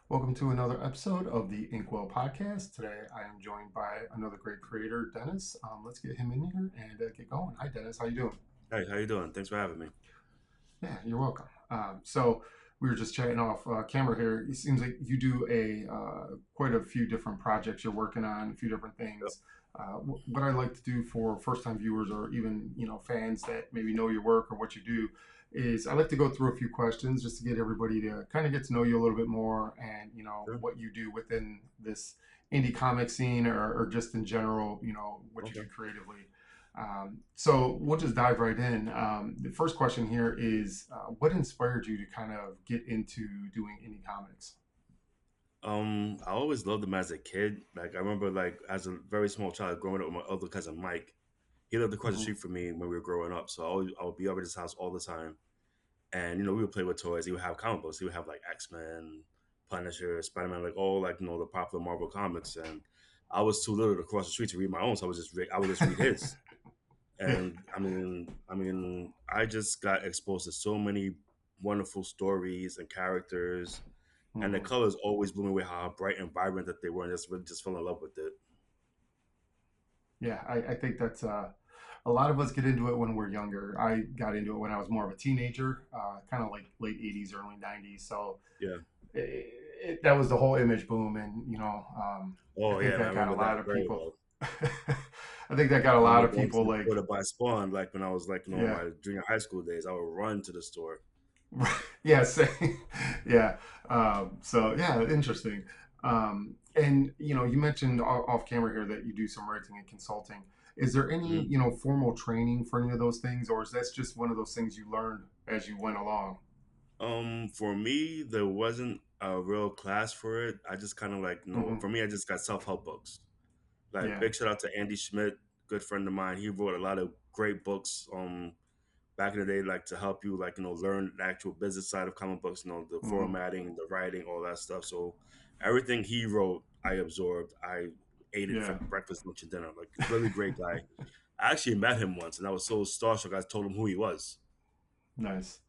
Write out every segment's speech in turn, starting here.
Welcome to another episode of the Inkwell podcast. Today I am joined by another great creator, Dennis. Let's get him in here and get going. Hi, Dennis. How you doing? Hey, how you doing? Thanks for having me. Yeah, you're welcome. So we were just chatting off camera here. It seems like you do a quite a few different projects you're working on, a few different Yep. things. What I like to do for first-time viewers or even fans that maybe know your work or what you do is I like to go through a few questions just to get everybody to kind of get to know you a little bit more and Sure. what you do within this indie comic scene or just in general, what you do Okay. creatively. So we'll just dive right in. The first question here is what inspired you to kind of get into doing indie comics? I always loved them as a kid. Like I remember, like as a very small child, growing up with my other cousin Mike. He lived across the Hmm. street from me when we were growing up, so I would be over at his house all the time. And we would play with toys. He would have comic books. He would have like X Men, Punisher, Spider Man, like all like the popular Marvel comics. And I was too little to cross the street to read my own, so I would just read his. Yeah. And I just got exposed to so many wonderful stories and characters, and the Hmm. colors always blew me away how bright and vibrant that they were, and just really just fell in love with it. Yeah, I think that's a lot of us get into it when we're younger. I got into it when I was more of a teenager, kind of like late 80s, early 90s. So Yeah. that was the whole image boom. And, I Oh think yeah, man, I that got a remember lot that of very people. well. I think that got a I lot remember of going to people the store like, to buy Spawn, like when I was like in yeah. my junior high school days. I would run to the store. Yeah, same. Yeah. So yeah, interesting. And you mentioned off camera here that you do some writing and consulting. Is there any, Mhm. formal training for any of those things, or is that just one of those things you learned as you went along? For me, there wasn't a real class for it. I just kind of like, Hmm. for me, I just got self help books. Like Yeah. big shout out to Andy Schmidt, good friend of mine. He wrote a lot of great books. Back in the day, like to help you, like learn the actual business side of comic books. The Hmm. formatting, the writing, all that stuff. So everything he wrote, I absorbed. I ate it for Yeah. breakfast, lunch, and dinner. Like really great guy. I actually met him once, and I was so starstruck. I told him who he was. Nice.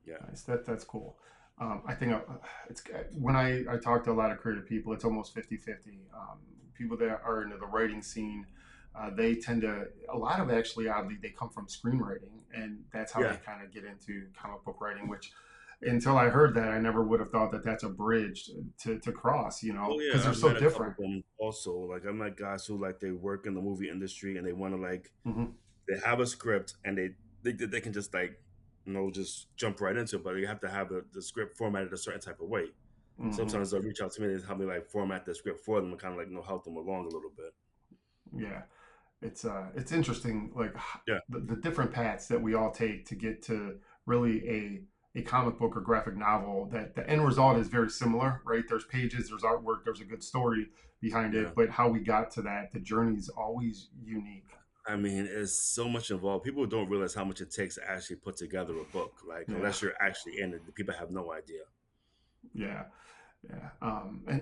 Yeah, Nice. That's cool. I think it's when I talk to a lot of creative people, it's almost 50-50. People that are into the writing scene, they tend to a lot of actually oddly they come from screenwriting, and that's how they yeah. kind of get into comic book writing. Which until I heard that, I never would have thought that that's a bridge to cross. Oh Because yeah, they're I've so met a couple different. of them also. Like I met guys who like they work in the movie industry and they want to like Hmm. they have a script and they can just like just jump right into it, but you have to have the script formatted a certain type of way. Hmm. Sometimes they'll reach out to me and help me like format the script for them and kind of like help them along a little bit. Yeah. It's interesting like Yeah, the different paths that we all take to get to really a comic book or graphic novel that the end result is very similar, right? There's pages, there's artwork, there's a good story behind yeah. it, but how we got to that, the journey is always unique. I mean, it's so much involved. People don't realize how much it takes to actually put together a book. Like Yeah. unless you're actually in it, the people have no idea. Yeah. Yeah.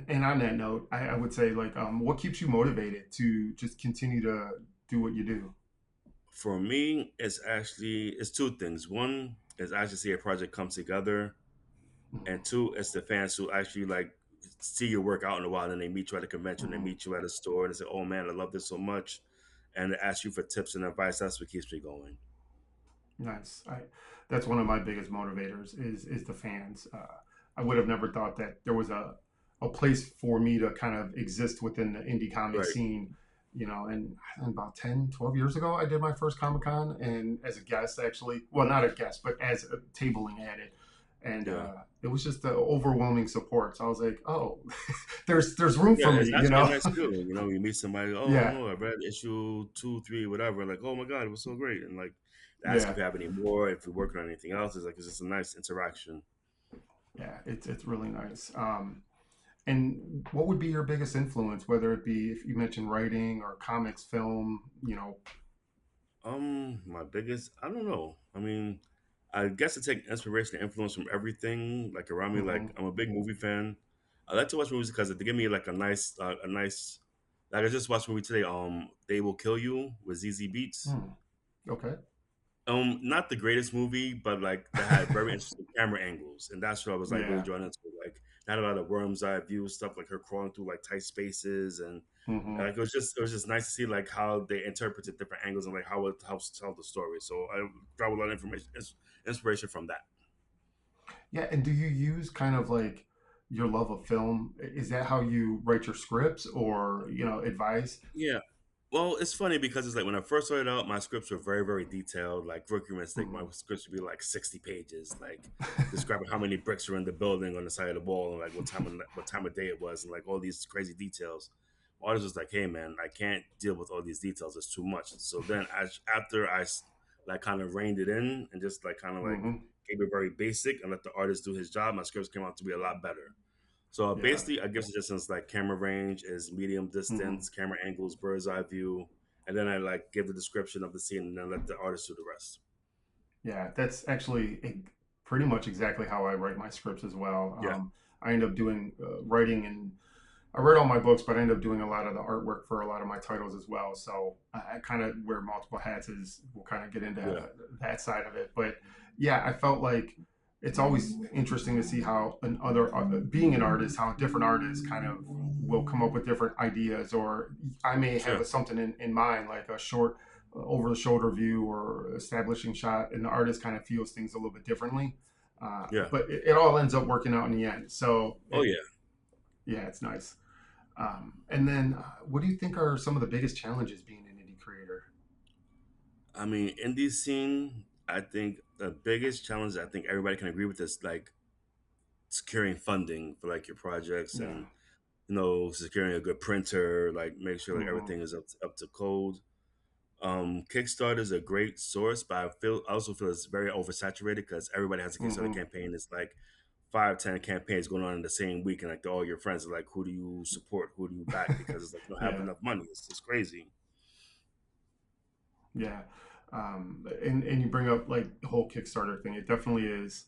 And on that note, I would say like what keeps you motivated to just continue to do what you do? For me, it's two things. One is actually see a project come together, and Hmm. two, it's the fans who actually like see your work out in a while, and they meet you at a convention, they Hmm. meet you at a store, and they say, "Oh man, I love this so much," and they ask you for tips and advice. That's what keeps me going. Nice. That's one of my biggest motivators is the fans. I would have never thought that there was a place for me to kind of exist within the indie comic Right? scene, and about 10, 12 years ago, I did my first Comic Con and as a guest, actually, well, not a guest, but as a tabling at it. And Yeah. it was just the overwhelming support. So I was like, oh, there's room Yeah, for it's actually a me. nice feeling. You meet somebody, oh Yeah, no, I read issue two, three, whatever, and like, oh my god, it was so great, and like, they ask yeah, if you have any more, if you're working on anything else. It's just a nice interaction. yeah. It's really nice. And what would be your biggest influence, whether it be if you mentioned writing or comics, film? My biggest, I don't know. I mean, I guess I take inspiration and influence from everything like around me. Hmm. Like I'm a big movie fan. I like to watch movies because they give me like a nice. Like I just watched a movie today. They Will Kill You with ZZ Beats. Hmm. Okay. Not the greatest movie, but like they had very interesting camera angles, and that's what I was like really Yeah. drawn into. Like had a lot of worm's eye view stuff, like her crawling through like tight spaces, and Hmm. like it was just nice to see like how they interpreted different angles and like how it helps tell the story. So I got a lot of inspiration from that. Yeah, and do you use kind of like your love of film? Is that how you write your scripts or, advice? Yeah. Well, it's funny because it's like when I first started out, my scripts were very, very detailed. Like rookie mistake, my Hmm. scripts would be like 60 pages, like describing how many bricks were in the building on the side of the wall and like what time of day it was and like all these crazy details. Artist was like, "Hey, man, I can't deal with all these details. It's too much." So then, after like kind of reined it in and just like kind of like Hmm. gave it very basic and let the artist do his job, my scripts came out to be a lot better. So Yeah. basically, I give suggestions like camera range is medium Hmm. distance, camera angles, bird's eye view, and then I like give the description of the scene and then let the artist do the rest. Yeah, that's actually pretty much exactly how I write my scripts as well. Yeah, I end up doing writing, and I write all my books, but I end up doing a lot of the artwork for a lot of my titles as well. So I kind of wear multiple hats. Is we'll kind of get into yeah, that side of it. But yeah, I felt like it's always interesting to see how being an artist, how different artists kind of will come up with different ideas, or I may have sure, something in mind, like a short over the shoulder view or establishing shot, and the artist kind of feels things a little bit differently. yeah. But it all ends up working out in the end. So Oh yeah. yeah, it's nice. And then, what do you think are some of the biggest challenges being an indie creator? I mean, indie scene. I think the biggest challenge I think everybody can agree with is like securing funding for like your projects Yeah. and securing a good printer, like make sure like Hmm. everything is up to code. Kickstarter is a great source, but I also feel it's very oversaturated because everybody has a Kickstarter Hmm. campaign. It's like 5, 10 campaigns going on in the same week, and like all your friends are like, "Who do you support? Who do you back?" Because it's like you don't have Yeah. enough money. It's just crazy. Yeah. And you bring up like the whole Kickstarter thing. It definitely is.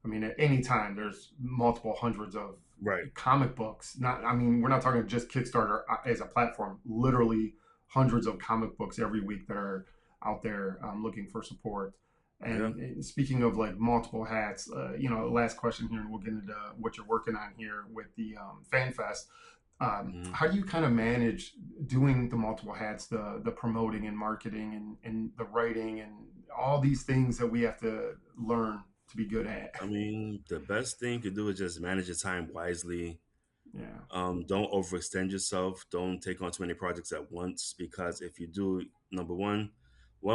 I mean, at any time, there's multiple hundreds of Right. comic books. Not, I mean, we're not talking just Kickstarter as a platform. Literally hundreds of comic books every week that are out there looking for support. Yeah. And speaking of like multiple hats, last question here, and we'll get into what you're working on here with the Fan Fest. Mhm. How do you kind of manage doing the multiple hats, the promoting and marketing and the writing and all these things that we have to learn to be good at? I mean, the best thing you could do is just manage your time wisely. Yeah. Don't overextend yourself. Don't take on too many projects at once because if you do, number one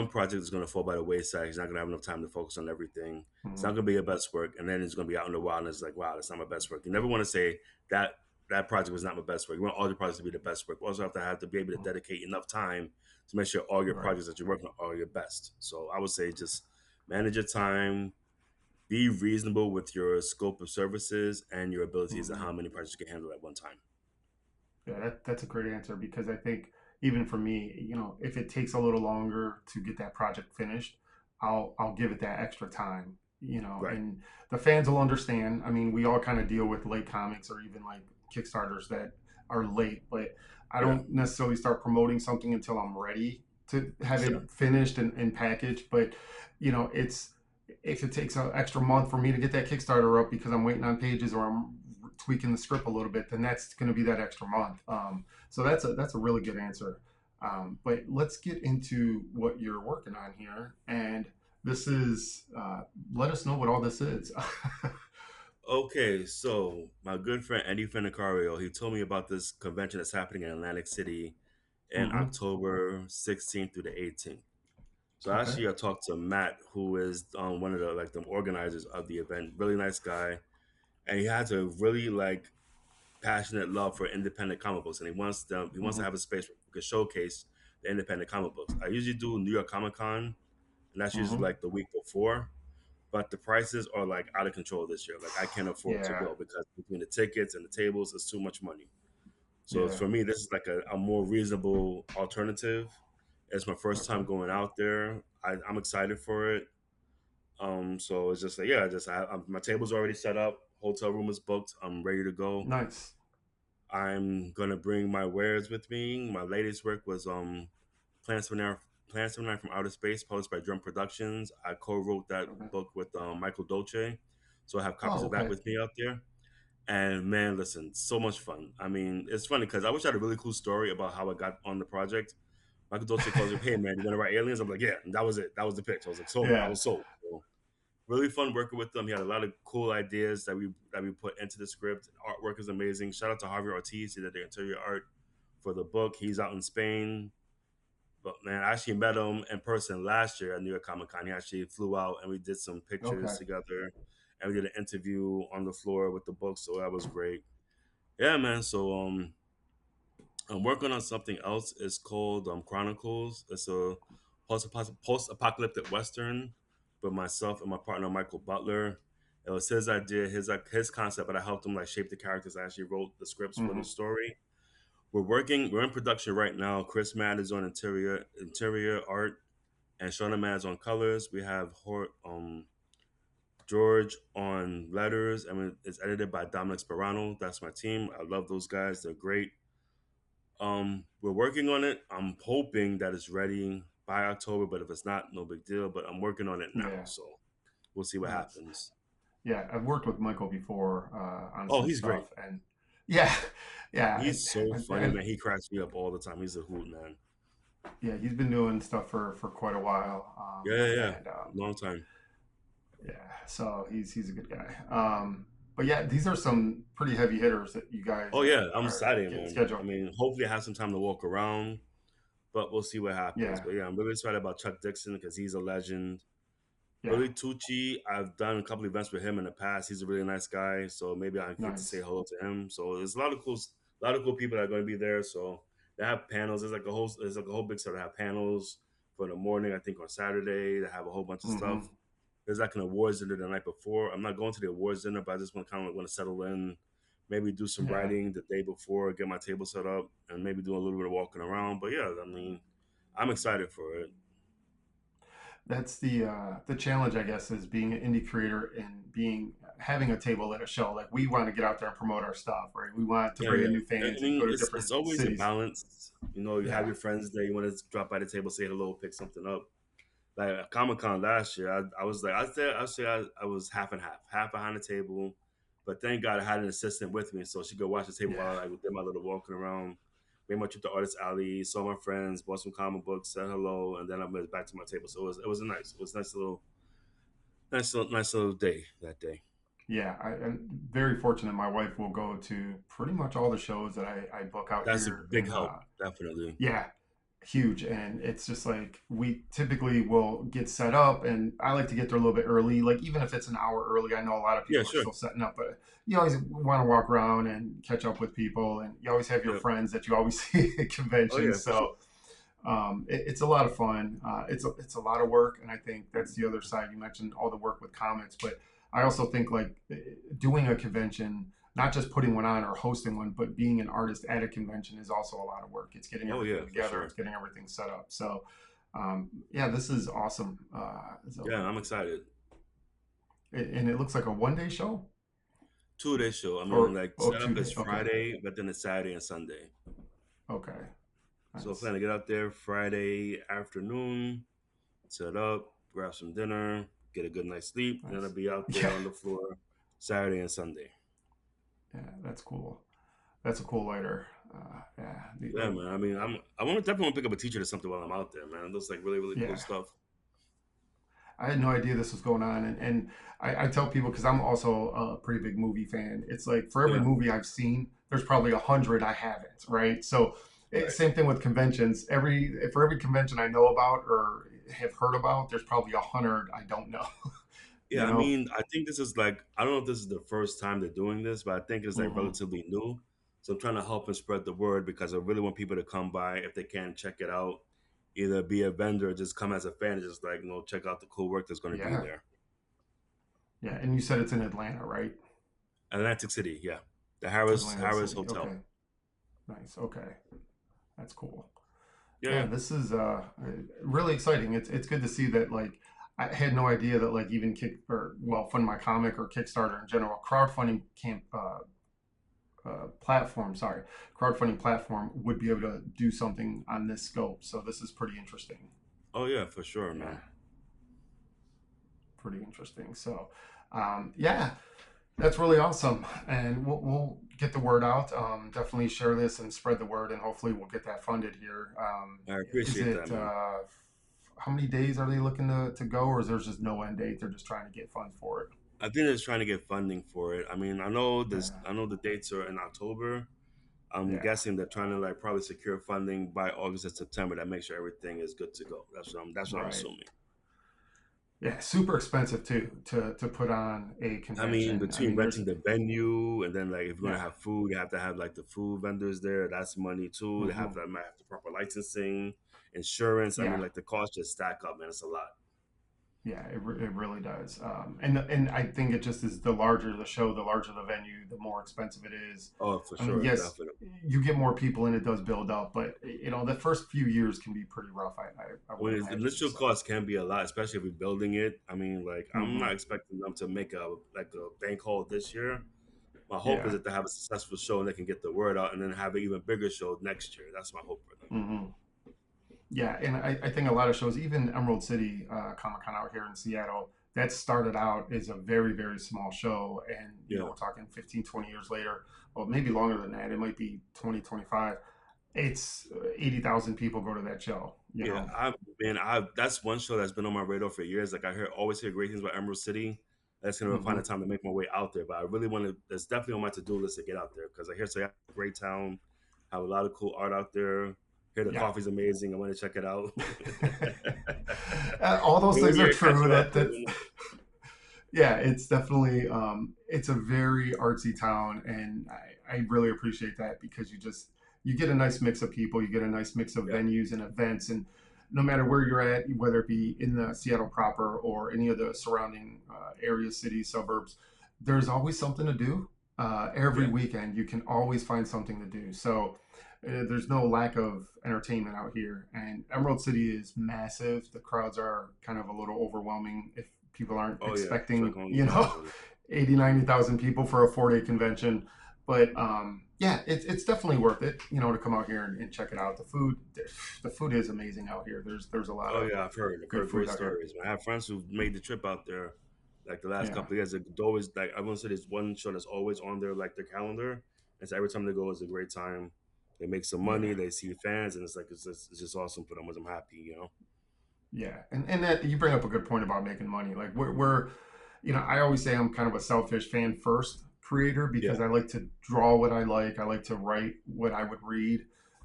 project is going to fall by the wayside. He's not going to have enough time to focus on everything. It's not Hmm. going to be your best work, and then it's going to be out in the wild, and it's like, wow, that's not my best work. You never want to say that that project was not my best work. You want all your projects to be the best work. You also have to be able to dedicate enough time to make sure all your Right. projects that you're working on are your best. So I would say just manage your time, be reasonable with your scope of services and your abilities and Hmm. how many projects you can handle at one time. Yeah, that's a great answer because I think even for me, if it takes a little longer to get that project finished, I'll give it that extra time, Right. and the fans will understand. I mean, we all kind of deal with late comics or even like Kickstarters that are late, but I Yeah. don't necessarily start promoting something until I'm ready to have Sure. it finished and packaged. But it's if it takes an extra month for me to get that Kickstarter up because I'm waiting on pages or I'm tweaking the script a little bit, then that's going to be that extra month. So that's a really good answer. But let's get into what you're working on here, and this is let us know what all this is. Okay, so my good friend Eddie Fenicario, he told me about this convention that's happening in Atlantic City in Hmm. October 16th through the 18th. So Okay. actually, I talked to Matt, who is one of the organizers of the event. Really nice guy, and he has a really passionate love for independent comic books, and he wants to Hmm. have a space where we could showcase the independent comic books. I usually do New York Comic Con, and that's usually Hmm. like the week before. But the prices are like out of control this year. Like I can't afford to Yeah. go because between the tickets and the tables, it's too much money. So Yeah. for me, this is like a more reasonable alternative. It's my first Okay. time going out there. I'm excited for it. So it's just like yeah, my table's already set up. Hotel room is booked. I'm ready to go. Nice. I'm gonna bring my wares with me. My latest work was Plants from Now, Plants from Now from Outer Space, published by Drum Productions. I co-wrote that Okay. book with Michael Dolce, so I have copies Oh, of that okay. with me out there. And man, listen, so much fun. I mean, it's funny because I wish I had a really cool story about how I got on the project. Michael Dolce calls me, "Hey man, you're gonna write Aliens?" I'm like, "Yeah." And that was it. That was the pitch. I was like, sold. I Yeah. was sold. So, really fun working with them. He had a lot of cool ideas that we put into the script. Artwork is amazing. Shout out to Harvey Ortiz. He did the interior art for the book. He's out in Spain. But man, I actually met him in person last year at New York Comic Con. He actually flew out and we did some Okay. pictures together, and we did an interview on the floor with the book. So that was great. Yeah, man. So I'm working on something else. It's called Chronicles. It's a post-apocalyptic western, but myself and my partner Michael Butler. It was his idea, his concept, but I helped him like shape the characters. I actually wrote the scripts for the Hmm. story. We're in production right now. Chris Matt is on interior art, and Shauna Matt is on colors. We have George on letters. I mean, it's edited by Dominic Sperano. That's my team. I love those guys. They're great. We're working on it. I'm hoping that it's ready by October, but if it's not, no big deal. But I'm working on it now, Yeah. so we'll see what Nice. happens. Yeah, I've worked with Michael before on Oh, some he's great. stuff, and yeah, yeah, He's so funny, and man. He cracks me up all the time. He's a hoot, man. yeah, he's been doing stuff for quite a while, Yeah, yeah, yeah. and Long time. yeah, so he's a good guy. But yeah, these are some pretty heavy hitters that you guys Oh yeah, I'm are excited, getting man. I scheduled. mean, hopefully I have some time to walk around, but we'll see what happens. Yeah, But yeah, I'm really excited about Chuck Dixon because he's a legend. yeah, Billy Tucci, I've done a couple events with him in the past. He's a really nice guy, so maybe I get to say nice. hello to him. So there's a lot of cool people that are going to be there. So they have panels. There's like a whole big set. They have panels for the morning. I think on Saturday they have a whole bunch of Hmm. stuff. There's like an awards dinner the night before. I'm not going to the awards dinner, but I just want to kind of want to settle in, maybe do some Yeah, writing the day before, get my table set up, and maybe do a little bit of walking around. But yeah, I mean, I'm excited for it. that's the challenge, I guess, is being an indie creator and being having a table at a show. Like we want to get out there and promote our stuff, right? We want to Yeah, bring yeah. in new I fans and mean, go to it's different always a cities. balance. You know, you have Yeah, your friends there. You want to drop by the table, say hello, pick something up. Like at Comic Con last year, I was like, I was half and half, half behind the table, but thank God I had an assistant with me, so she could watch the table yeah, while I did my little walking around. Made my trip to Artist Alley, saw my friends, bought some comic books, said hello, and then I went back to my table. So it was a nice little day that day. yeah. I'm very fortunate. My wife will go to pretty much all the shows that I book out That's a here big in help, definitely. yeah, huge. And it's just like we typically will get set up, and I like to get there a little bit early. Like even if it's an hour early, I know a lot of Yeah, people are sure. still setting up, but you always want to walk around and catch up with people, and you always have your Yep. friends that you always see at Oh yeah, conventions. for sure. So it's a lot of fun. It's a lot of work, and I think that's the other side. You mentioned all the work with comics, but I also think like doing a convention, not just putting one on or hosting one, but being an artist at a convention is also a lot of work. It's getting Oh everything yeah, for together. sure. It's getting everything set up. So yeah, this is awesome. Yeah, I'm excited. And it looks like a 1 day show 2 day show. I mean, or like oh setup is 2 day. Okay, Friday, but then it's Saturday and Sunday. okay, So I nice, plan to get out there Friday afternoon, set up, grab some dinner, get a good night's sleep, and then I'll nice. be out there Yeah, on the floor Saturday and Sunday. yeah, that's cool. That's a cool lighter. Yeah, Yeah, man. I mean, I want to definitely want to pick up a teacher or something while I'm out there, man. It looks like really, really cool yeah. stuff. I had no idea this was going on, and I tell people because I'm also a pretty big movie fan. It's like for every Yeah, movie I've seen, there's probably 100 I haven't. Right, so right. same thing with conventions. For every convention I know about or have heard about, there's probably 100 I don't know. Yeah, You I know? mean, I think this is like I don't know if this is the first time they're doing this, but I think it's like Hmm. relatively new. So I'm trying to help and spread the word because I really want people to come by if they can check it out. Either be a vendor or just come as a fan and just like, check out the cool work that's going to be Yeah, there. yeah. And you said it's in Atlanta, right? Atlantic City, yeah. The Harris Atlantic Harris City. Hotel. Okay, nice. Okay, that's cool. Yeah, Yeah, yeah. this is really exciting. It's good to see that like I had no idea that like even kick or well fund my comic or Kickstarter in general crowdfunding camp platform sorry crowdfunding platform would be able to do something on this scope. So this is pretty interesting. Oh yeah, for sure, Yeah, man. pretty interesting. So yeah, That's really awesome, and we'll get the word out. Definitely share this and spread the word, and hopefully we'll get that funded here. I Is appreciate that, it man. how many days are they looking to go, or is there just no end date? They're just trying to get funds for it. I think they're just trying to get funding for it. I mean, I know this. Yeah, I know the dates are in October. I'm yeah, guessing they're trying to like probably secure funding by August and September to make sure everything is good to go. That's what I'm right. assuming. Yeah, super expensive too to put on a I mean, convention. I between mean, there's renting the venue and then like if you're gonna yeah, have food, you have to have like the food vendors there. That's money too. They have hmm to have the proper licensing, insurance. I mean, yeah. like the costs just stack up, man. It's a lot. Yeah, it really does. And I think it just is the larger the show, the larger the venue, the more expensive it is. Oh, for I mean, sure, yes, definitely. you get more people and it does build up, but the first few years can be pretty rough. I I would mean, the imagine. initial So, cost can be a lot, especially if you're building it. I mean, like I'm hmm not expecting them to make a bank haul this year. My hope is yeah, that they have a successful show and they can get the word out and then have an even bigger show next year. That's my hope for them. hmm yeah, and I think a lot of shows, even Emerald City Comic Con out here in Seattle, that started out as a very small show, and Yeah. we're talking 15, 20 years later, well, maybe longer than that. It might be 20, 25. It's 80,000 people go to that show. Yeah, I that's one show that's been on my radar for years. Like always hear great things about Emerald City. I just gonna find Hmm the time to make my way out there. But I really want to. It's definitely on my to do list to get out there because I hear it's a great town, have a lot of cool art out there. Hear the Yeah. coffee's amazing. I want to check it out. All those things Maybe are I catch true. you out That there. that yeah, it's definitely it's a very artsy town, and I really appreciate that because you get a nice mix of people, you get a nice mix of Yeah. venues and events, and no matter where you're at, whether it be in the Seattle proper or any of the surrounding areas, cities, suburbs, there's always something to do. Every Yeah. weekend, you can always find something to do. So there's no lack of entertainment out here, and Emerald City is massive. The crowds are kind of a little overwhelming if people aren't Oh yeah. So I expecting, can only imagine. 80, 90,000 people for a 4 day convention. But yeah, it's definitely worth it, to come out here and check it out. The food is amazing out here. There's a lot Oh of yeah, I've heard. I've good heard food great out here. stories. Man. I have friends who've made the trip out there, like the last Yeah, couple of years. Like, they always like I want to say there's one show that's always on their calendar, and so every time they go is a great time. They make some yeah, money. They see fans, and it's just awesome for them. I'm happy. yeah. And that you bring up a good point about making money. Like I always say I'm kind of a selfish fan first creator Yeah, because I like to draw what I like. I like to write what I would read.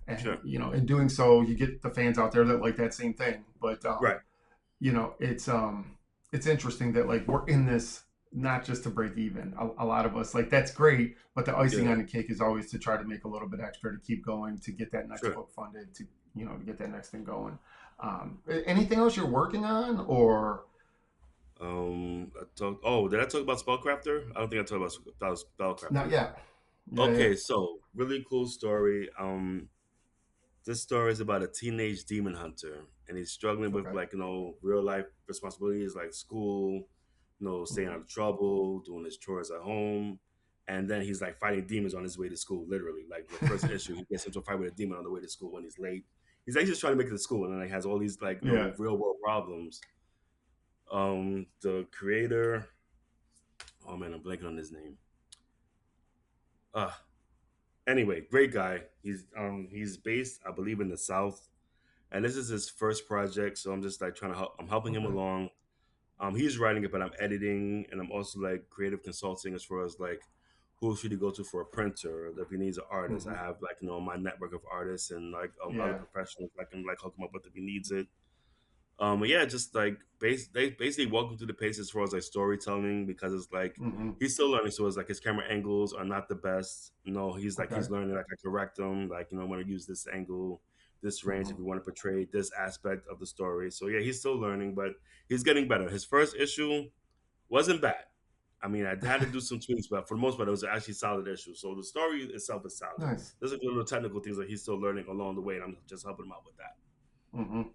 And, sure, in doing so, you get the fans out there that like that same thing. But, right, it's interesting that like we're in this not just to break even. A lot of us like that's great, but the icing yeah, on the cake is always to try to make a little bit extra to keep going, to get that next sure. book funded, to get that next thing going. Anything else you're working on, or Did I talk about Spellcrafter? I don't think I talked about not Spellcrafter yet. yet? Yeah, yeah. Okay, so really cool story. This story is about a teenage demon hunter, and he's struggling with Okay. like real life responsibilities like school, staying Hmm out of trouble, doing his chores at home, and then he's like fighting demons on his way to school. Literally, like the first issue, he gets into a fight with a demon on the way to school when he's late. He's actually just trying to make it to school, and then like has all these like yeah. real world problems. The creator, oh man, I'm blanking on his name. Uh Anyway, great guy. He's based, I believe, in the South, and this is his first project. So I'm just like trying to help. I'm helping him Okay. along. He's writing it, but I'm editing, and I'm also like creative consulting as far as like who should he go to for a printer if he needs an artist. I hmm have like my network of artists and like other Yeah. professionals I can like hook him up with if he needs it. But yeah, just like they basically walk him through the paces as far as like storytelling because it's like hmm he's still learning. So it's like his camera angles are not the best. He's Okay. learning. Like I correct him. Like I want to use this angle, this range if hmm you want to portray this aspect of the story. So yeah, he's still learning, but he's getting better. His first issue wasn't bad. I mean, I had to do some tweaks, but for the most part, it was actually solid issue. So the story itself is solid. Nice. There's like little technical things that he's still learning along the way, and I'm just helping him out with that. hmm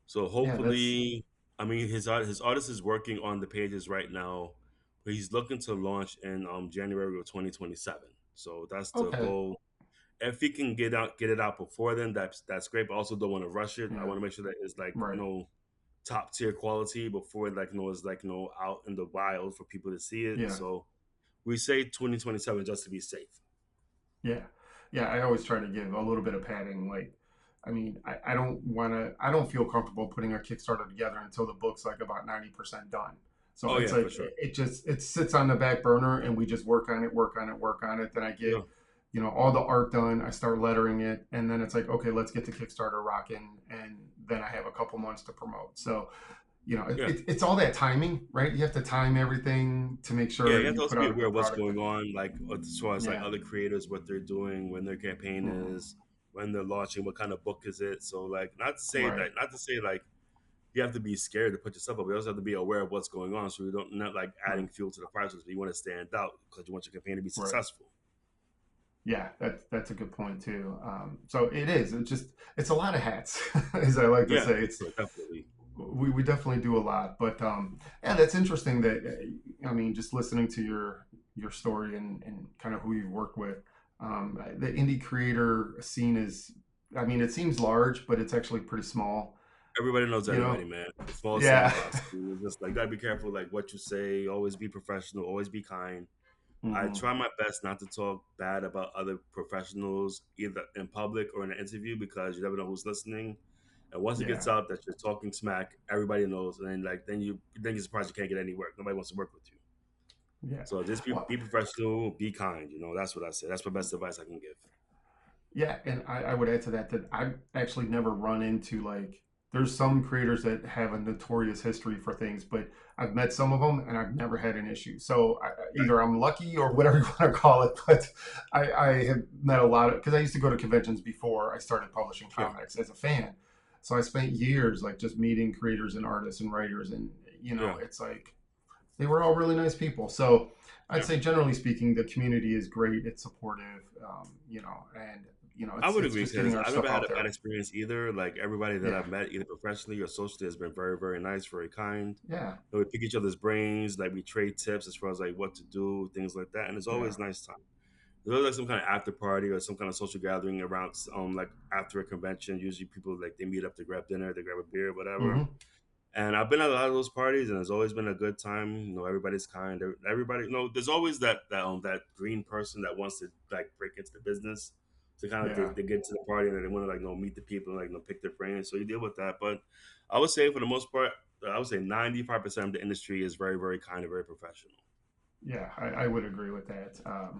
So Yeah. That's hopefully, I mean, his artist is working on the pages right now, but he's looking to launch in January of 2027. So that's the okay. goal. If he can get it out before then, that's great. But I also don't want to rush it. I Yeah. want to make sure that it's like Right. top tier quality before it's out in the wild for people to see it. Yeah. So we say 2027 just to be safe. Yeah. Yeah. I always try to give a little bit of padding. Like, I mean, I don't want to, I don't feel comfortable putting a Kickstarter together until the book's like about 90% done. So Oh it's yeah, for like, sure. it just, it sits on the back burner and we just work on it, work on it, work on it. Then I Yeah, get, all the art done. I start lettering it. And then it's like, okay, let's get the Kickstarter rocking. And then I have a couple months to promote. So, yeah, it's all that timing, right? You have to time everything to make yeah. sure You have you to also put be out a aware good of what's product. going on, like as far as like Yeah. other creators, what they're doing, when their campaign Hmm. is, when they're launching, what kind of book is it. So like, Right. not to say like you have to be scared to put yourself up. You also have to be aware of what's going on, so you don't not like Right. adding fuel to the fire. But you want to stand out because you want your campaign to be Right. successful. Yeah, that's a good point too. So it is. It's a lot of hats, as I like to Yeah, say. for It's sure, definitely. we definitely do a lot, but yeah, that's interesting. That I mean, just listening to your story and kind of who you've worked with, the indie creator scene is. I mean, it seems large, but it's actually pretty small. Everybody knows You everybody, know? man. The small Yeah. sandbox. You just like gotta be careful, like what you say. Always be professional. Always be kind. I Hmm. try my best not to talk bad about other professionals, either in public or in an interview, because you never know who's listening. And once it gets Yeah. out that you're talking smack, everybody knows, and then you're surprised you can't get any work. Nobody wants to work with you. Yeah. So just Well, be professional, be kind. That's what I say. That's my best advice I can give. yeah, and I would add to that I've actually never run into like there's some creators that have a notorious history for things, but I've met some of them and I've never had an issue. So either I'm lucky or whatever you want to call it, but I have met a lot of because I used to go to conventions before I started publishing Sure. comics as a fan. So I spent years like just meeting creators and artists and writers, and Yeah. it's like they were all really nice people. So I'd Yeah. say generally speaking, the community is great. It's supportive, and I would it's agree just because getting our I've never stuff had out a bad there. experience either. Like everybody that Yeah, I've met, either professionally or socially, has been very, very nice, very kind. yeah, We pick each other's brains, like we trade tips as far as like what to do, things like that, and it's yeah. always nice time. There's always like some kind of after party or some kind of social gathering around, like after a convention. Usually people like they meet up to grab dinner, they grab a beer, whatever. Hmm. And I've been at a lot of those parties, and it's always been a good time. Everybody's kind. Everybody, there's always that green person that wants to like break into the business. To kind of Yeah, they get to the party and they want to meet the people and pick their brains. So you deal with that. But I would say for the most part, I would say 95% of the industry is very very kind and very professional. yeah. I would agree with that.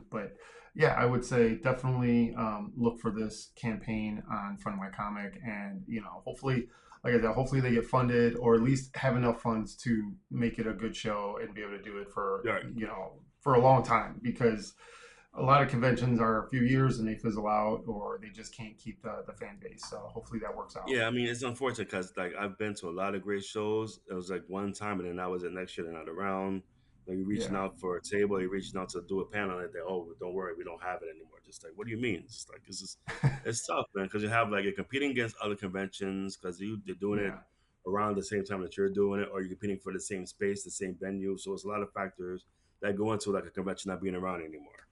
But yeah, I would say definitely look for this campaign on Front of My Comic, and hopefully, like I said, hopefully they get funded or at least have enough funds to make it a good show and be able to do it for Yeah, for a long time because a lot of conventions are a few years and they fizzle out or they just can't keep the fan base. So hopefully that works out. yeah. I mean, it's unfortunate because like I've been to a lot of great shows. It was like one time, and then I was the next year, they're not around. Like you're reaching Yeah, out for a table, you're reaching out to do a panel, and they oh, don't worry, we don't have it anymore. Just like, what do you mean? It's just like it's tough, man, because you have like you're competing against other conventions because you're doing it yeah, around the same time that you're doing it, or you're competing for the same space, the same venue. So it's a lot of factors that go into like a convention not being around anymore.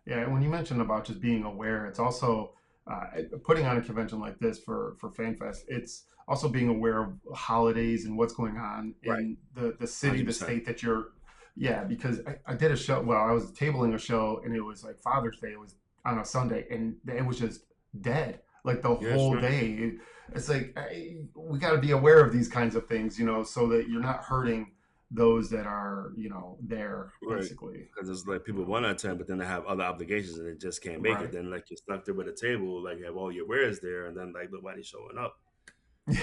yeah. And when you mentioned about just being aware, it's also putting on a convention like this for FanFest. It's also being aware of holidays and what's going on Right, in the city, hundred the percent. state that you're. Yeah, because I did a show. Well, I was tabling a show, and it was like Father's Day. It was on a Sunday, and it was just dead. Like the Yeah, whole sure. day. It's like we got to be aware of these kinds of things, so that you're not hurting those that are, there Right. basically. Because it's like You people know. want to attend, but then they have other obligations and they just can't make it. Right. Then like you're stuck there with a table, like you have all your wares there, and then like nobody's showing up.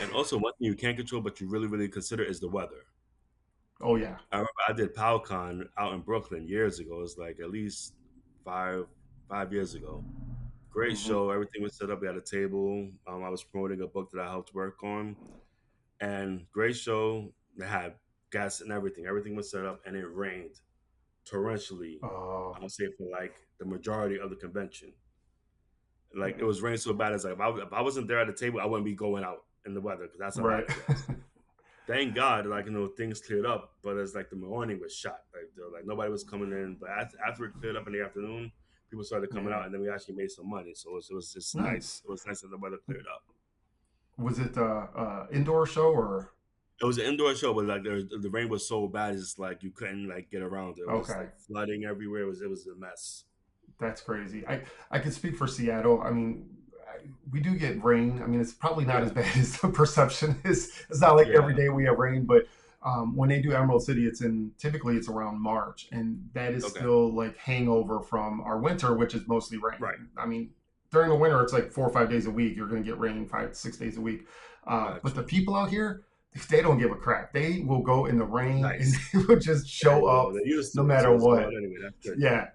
And also one thing you can't control, but you really, really consider is the weather. Oh yeah. I remember I did PowCon out in Brooklyn years ago. It's like at least five five years ago. Great Hmm. show. Everything was set up. We had a table. I was promoting a book that I helped work on, and great show. They had gas and everything. Everything was set up, and it rained torrentially. Oh, I would say for like the majority of the convention. Like it yeah. was raining so bad, it's like if I wasn't there at the table, I wouldn't be going out in the weather because that's how bad Right. it was. Thank God, like things cleared up, but it's like the morning was shot. Like nobody was coming in, but after it cleared up in the afternoon, people started coming Yeah. out, and then we actually made some money. So it was just nice. Nice. It was nice that the weather cleared up. Was it indoor show or? It was an indoor show, but like the rain was so bad, it's just like you couldn't like get around it. It was Okay. like flooding everywhere. It was a mess. That's crazy. I can speak for Seattle. I mean, we do get rain. I mean, it's probably not Yeah, as bad as the perception is. It's not like every yeah. day we have rain, but when they do Emerald City, typically it's around March, and that is Okay, still like hangover from our winter, which is mostly rain. right. I mean, during the winter, it's like 4 or 5 days a week. You're going to get rain 5, 6 days a week. But Gotcha. the people out here, they don't give a crap. They will go in the rain and Nice. they will just There show you go. up They're used no to it, matter so it's going what. anyway. That's good. Yeah,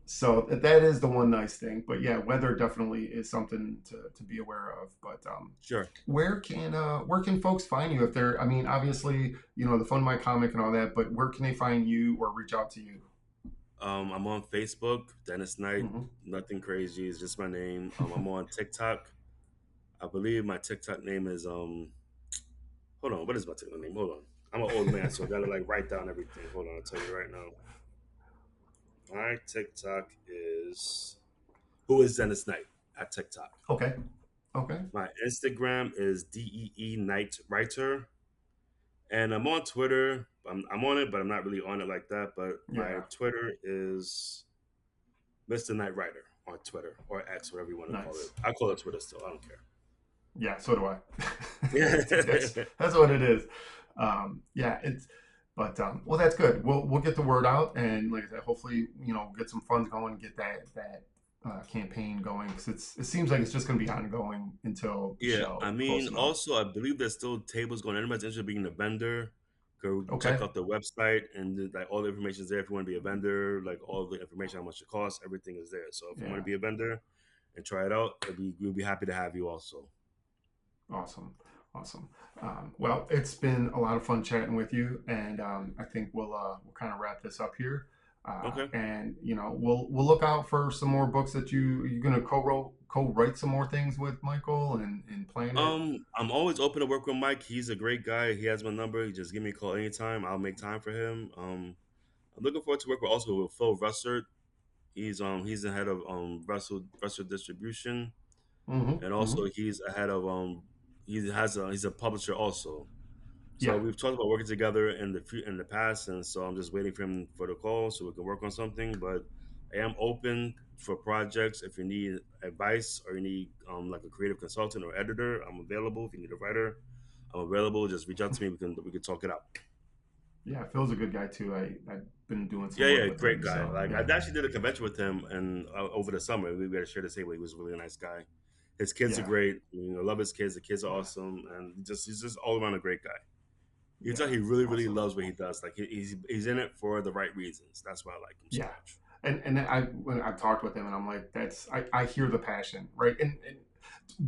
so that is the one nice thing. But yeah, weather definitely is something to be aware of. But Sure. where can folks find you if they're? I mean, obviously, the Fun My Comic and all that. But where can they find you or reach out to you? I'm on Facebook, Dennis Knight. Hmm. Nothing crazy. It's just my name. I'm on TikTok. I believe my TikTok name is Hold on. What is my TikTok name? Hold on. I'm an old man, so I gotta like write down everything. Hold on. I'll tell you right now. My TikTok is Who is Dennis Knight at TikTok. Okay. Okay. My Instagram is DEE Knight Writer. And I'm on Twitter. I'm on it, but I'm not really on it like that. But my Yeah. Twitter is Mr. Knight Writer on Twitter or X, whatever you want to call it. Nice. I call it Twitter still. I don't care. Yeah. So do I. Yeah. That's what it is. Yeah. It's. But well, that's good. We'll get the word out, and like I said, hopefully, get some funds going, get that campaign going, because it seems like it's just going to be ongoing until the Yeah, show I close mean, enough. also, I believe there's still tables going. Anybody's interested in being a vendor, go check Okay. out the website and like all the information is there. If you want to be a vendor, like all the information, how much it costs, everything is there. So if you want to Yeah. be a vendor and try it out, we'll be happy to have you also. Awesome. Awesome. Well, it's been a lot of fun chatting with you, and I think we'll kind of wrap this up here. Okay. And we'll look out for some more books that you're gonna co-write some more things with Michael and plan it. I'm always open to work with Mike. He's a great guy. He has my number. You just give me a call anytime. I'll make time for him. I'm looking forward to work with also with Phil Russert. He's the head of Russell Distribution, Mm-hmm. and Mm-hmm. also he's a head of he's a publisher also. So Yeah. we've talked about working together in the past, and so I'm just waiting for him for the call so we can work on something. But I am open for projects. If you need advice or you need like a creative consultant or editor, I'm available. If you need a writer, I'm available. Just reach out to me. We can talk it out. Yeah. Phil's a good guy too. I've been doing some Yeah, work yeah, with great him, guy. so Like I yeah. actually did a convention with him, and over the summer we had to share the table. He was a really nice guy. His kids are Yeah. great. Love his kids. The kids are Yeah. awesome, and he's just all around a great guy. You can tell Yeah. he really, really Awesome. loves what he does. Like he's in it for the right reasons. That's why I like him so Yeah. much. And when I've talked with him, and I'm like, I hear the passion, right? And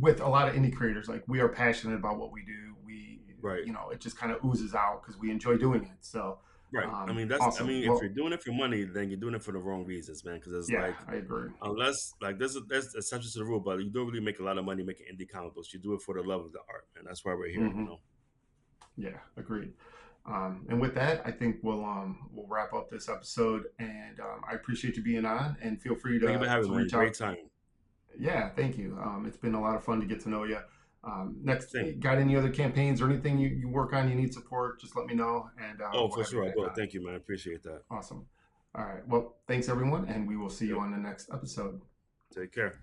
with a lot of indie creators, like we are passionate about what we do. Right, It just kind of oozes out because we enjoy doing it. So, right. I awesome. mean, if you're Well, doing it for money, then you're doing it for the wrong reasons, man. Because it's yeah, like I agree. unless like there's exceptions to the rule, but you don't really make a lot of money making indie comic books. You do it for the love of the art, man. That's why we're here. Hmm. Yeah, agreed. And with that, I think we'll wrap up this episode. And I appreciate you being on. And feel free Thank you for to having me, man. reach Great out. time. Yeah, thank you. It's been a lot of fun to get to know you. Next, Same. got any other campaigns or anything you work on, you need support, just let me know, and Oh, we'll for have you sure. I back will. on. Thank you, man. I appreciate that. Awesome. All right. Well, thanks everyone, and we will see you Yep. on the next episode. Take care.